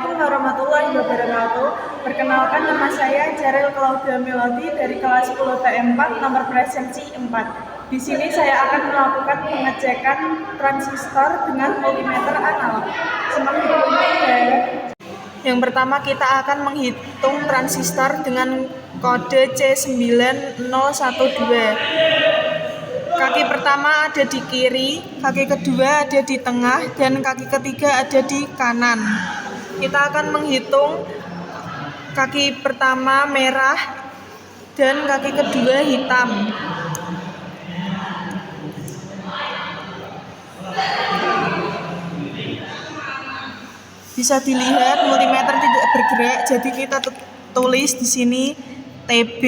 Assalamualaikum warahmatullahi wabarakatuh. Perkenalkan, nama saya Jarel Claudia Melody dari kelas 10 T4 nomor presensi 4. Di sini saya akan melakukan pengecekan transistor dengan multimeter analog. Seperti ini ya. Yang pertama kita akan menghitung transistor dengan kode C9012. Kaki pertama ada di kiri, kaki kedua ada di tengah, dan kaki ketiga ada di kanan. Kita akan menghitung kaki pertama merah dan kaki kedua hitam. Bisa dilihat multimeter tidak bergerak, jadi kita tulis di sini TB.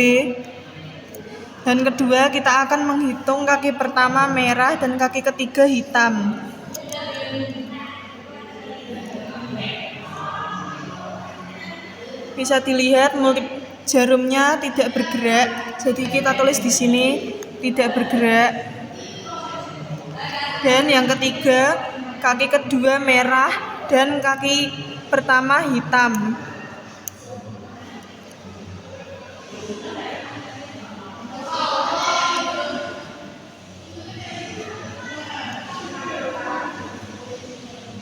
Dan kedua kita akan menghitung kaki pertama merah dan kaki ketiga hitam. Bisa dilihat jarumnya tidak bergerak, jadi kita tulis di sini tidak bergerak. Dan yang ketiga, kaki kedua merah dan kaki pertama hitam.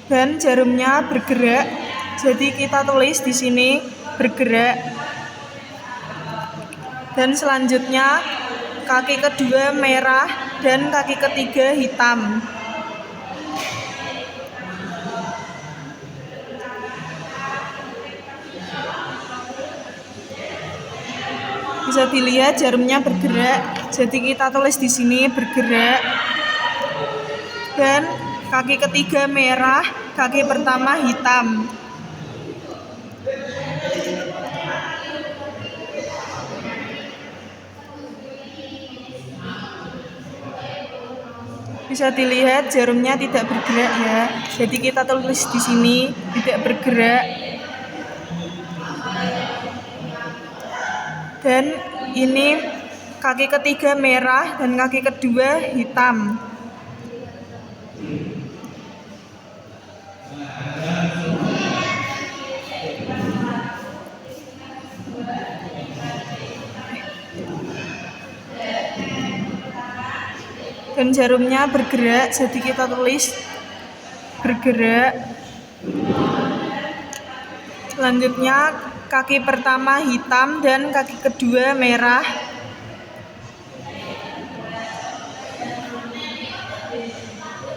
Dan jarumnya bergerak, jadi kita tulis di sini bergerak. Dan selanjutnya kaki kedua merah dan kaki ketiga hitam. Bisa dilihat jarumnya bergerak, jadi kita tulis di sini bergerak. Dan kaki ketiga merah, kaki pertama hitam. Bisa dilihat jarumnya tidak bergerak ya. Jadi kita tulis di sini tidak bergerak. Dan ini kaki ketiga merah dan kaki kedua hitam. Dan jarumnya bergerak, jadi kita tulis bergerak. Selanjutnya kaki pertama hitam dan kaki kedua merah.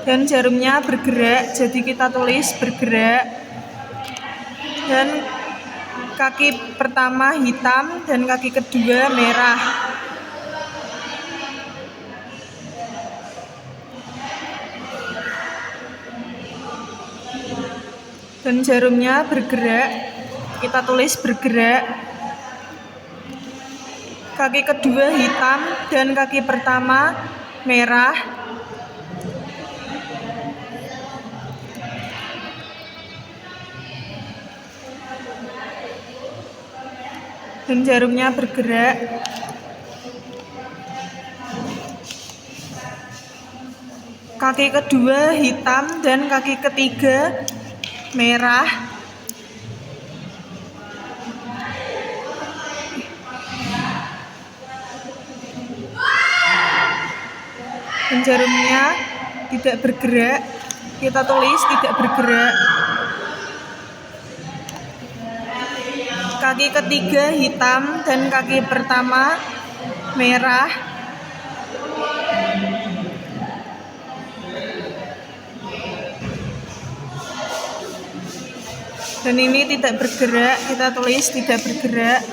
Dan jarumnya bergerak, jadi kita tulis bergerak. Dan kaki pertama hitam dan kaki kedua merah. Dan jarumnya bergerak, kita tulis bergerak. Kaki kedua hitam dan kaki pertama merah. Dan jarumnya bergerak. Kaki kedua hitam dan kaki ketiga merah. Dan jarumnya tidak bergerak, kita tulis tidak bergerak. Kaki ketiga hitam dan kaki pertama merah. Dan ini tidak bergerak, kita tulis tidak bergerak.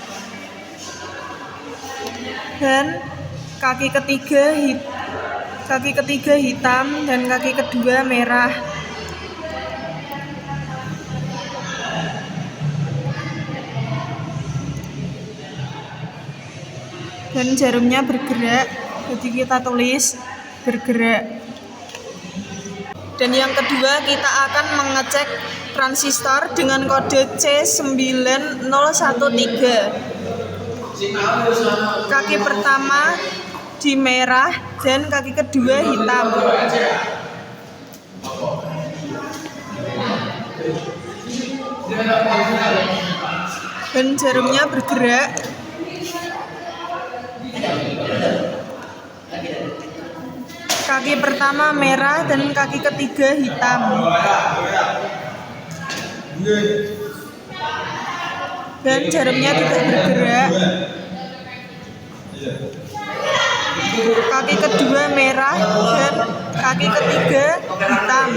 Dan kaki ketiga hitam dan kaki kedua merah. Dan jarumnya bergerak, jadi kita tulis bergerak. Dan yang kedua kita akan mengecek transistor dengan kode C9013. Kaki pertama di merah dan kaki kedua hitam. dan jarumnya bergerak. Kaki pertama merah dan kaki ketiga hitam. Dan jarumnya tidak bergerak. Kaki kedua merah dan kaki ketiga hitam.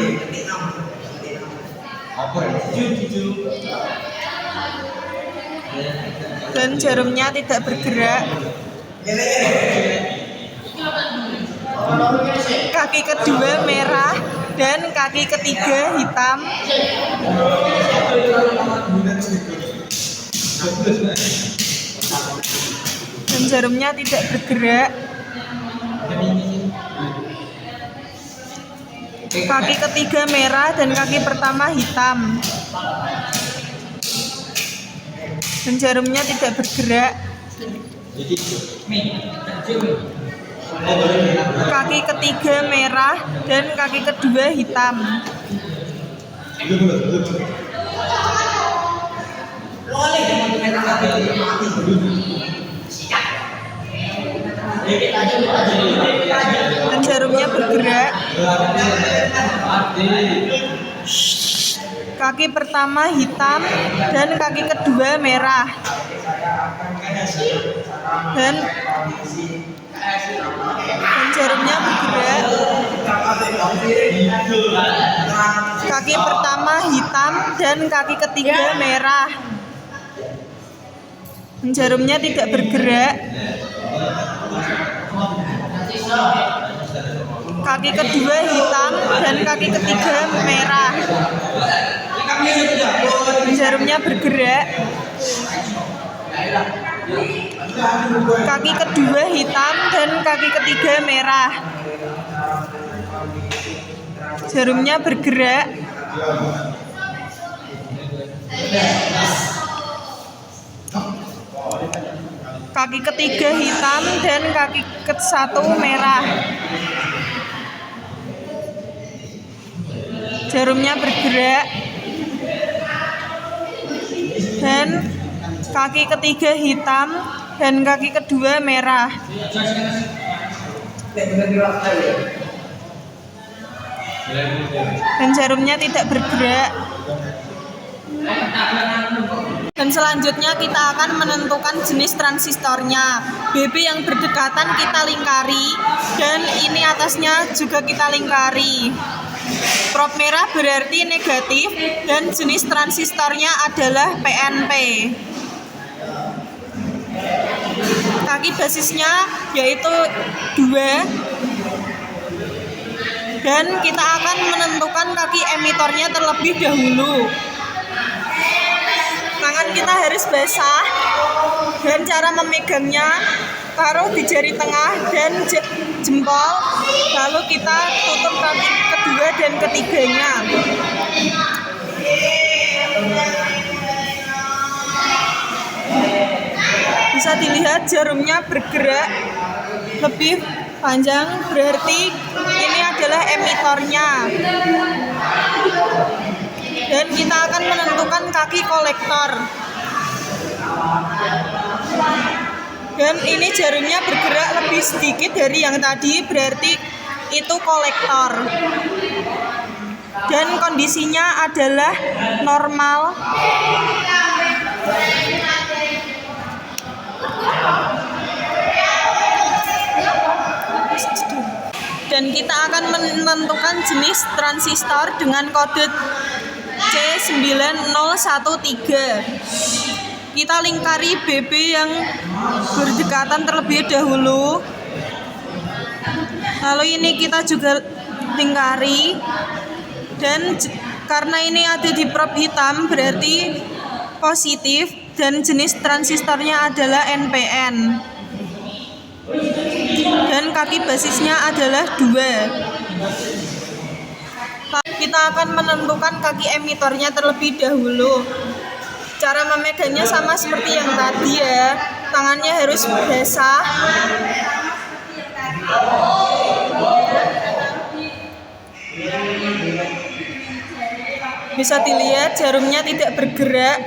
Dan jarumnya tidak bergerak. Kaki kedua merah dan kaki ketiga hitam. Dan jarumnya tidak bergerak. Kaki ketiga merah dan kaki pertama hitam. Dan jarumnya tidak bergerak. Kaki ketiga merah dan kaki kedua hitam. Dan jarumnya bergerak. Kaki pertama hitam dan kaki kedua merah. Dan jarumnya bergerak. Kaki pertama hitam dan kaki ketiga merah. Dan jarumnya tidak bergerak. Kaki kedua hitam dan kaki ketiga merah. Dan jarumnya bergerak. Kaki kedua hitam dan kaki ketiga merah. Jarumnya bergerak. Kaki ketiga hitam dan kaki ke-1 merah. Jarumnya bergerak. Dan kaki ketiga hitam dan kaki kedua merah. Dan jarumnya tidak bergerak. Dan selanjutnya kita akan menentukan jenis transistornya. BB yang berdekatan kita lingkari, dan ini atasnya juga kita lingkari. Prop merah berarti negatif dan jenis transistornya adalah PNP. Kaki basisnya yaitu 2. Dan kita akan menentukan kaki emitornya terlebih dahulu. Tangan kita harus basah, dan cara memegangnya taruh di jari tengah dan jempol, lalu kita tutup kaki kedua dan ketiganya. Bisa dilihat jarumnya bergerak lebih panjang, berarti ini adalah emitornya. Dan kita akan menentukan kaki kolektor. Dan ini jarumnya bergerak lebih sedikit dari yang tadi, berarti itu kolektor. Dan kondisinya adalah normal. Dan kita akan menentukan jenis transistor dengan kode C9013. Kita lingkari BB yang berdekatan terlebih dahulu. Lalu ini kita juga lingkari. Dan karena ini ada di prop hitam berarti positif, dan jenis transistornya adalah NPN. Dan kaki basisnya adalah 2. Kita akan menentukan kaki emitornya terlebih dahulu. Cara memegangnya sama seperti yang tadi ya. Tangannya harus basah. Bisa dilihat jarumnya tidak bergerak.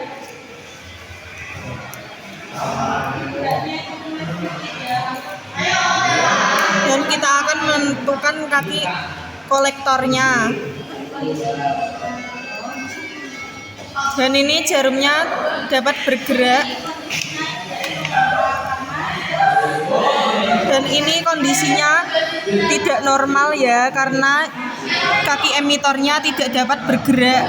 Dan kita akan menentukan kaki kolektornya. Dan ini jarumnya dapat bergerak. Dan ini kondisinya tidak normal ya, karena kaki emitornya tidak dapat bergerak.